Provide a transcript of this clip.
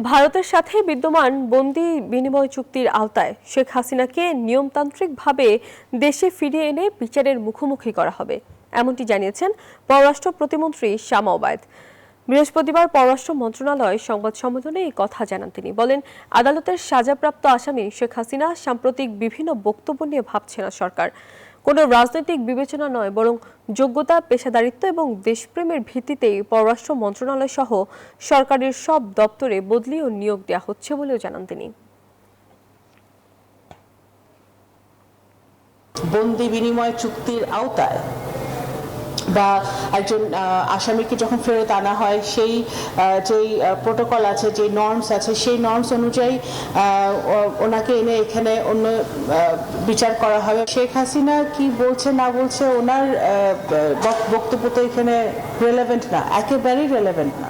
ভারতের সাথে বিদ্যমান বন্দি বিনিময় চুক্তির আওতায় শেখ হাসিনাকে নিয়মতান্ত্রিকভাবে দেশে ফিরিয়ে এনে বিচারের মুখোমুখি করা হবে, এমনটি জানিয়েছেন পররাষ্ট্র প্রতিমন্ত্রী শামা ওবায়দ। বৃহস্পতিবার পররাষ্ট্র মন্ত্রণালয় সংবাদ সম্মেলনে এই কথা জানান তিনি। বলেন, আদালতের সাজাপ্রাপ্ত আসামি শেখ হাসিনা সাম্প্রতিক বিভিন্ন বক্তব্য নিয়ে ভাবছে না সরকার। কোনো রাজনৈতিক বিবেচনা নয়, বরং যোগ্যতা, পেশাদারিত্ব এবং দেশপ্রেমের ভিত্তিতেই পররাষ্ট্র মন্ত্রণালয় সহ সরকারের সব দপ্তরে বদলি ও নিয়োগ দেওয়া হচ্ছে বলেও জানান তিনি। বন্দি বিনিময় চুক্তির আওতায় বা একজন আসামিকে যখন ফেরত আনা হয়, সেই যেই প্রোটোকল আছে, যে নর্মস আছে, সেই নর্মস অনুযায়ী ওনাকে এনে এখানে অন্য বিচার করা হবে। শেখ হাসিনা কি বলছে না বলছে, ওনার বক্তব্য তো এখানে রেলেভেন্ট না, একেবারেই রেলেভেন্ট না।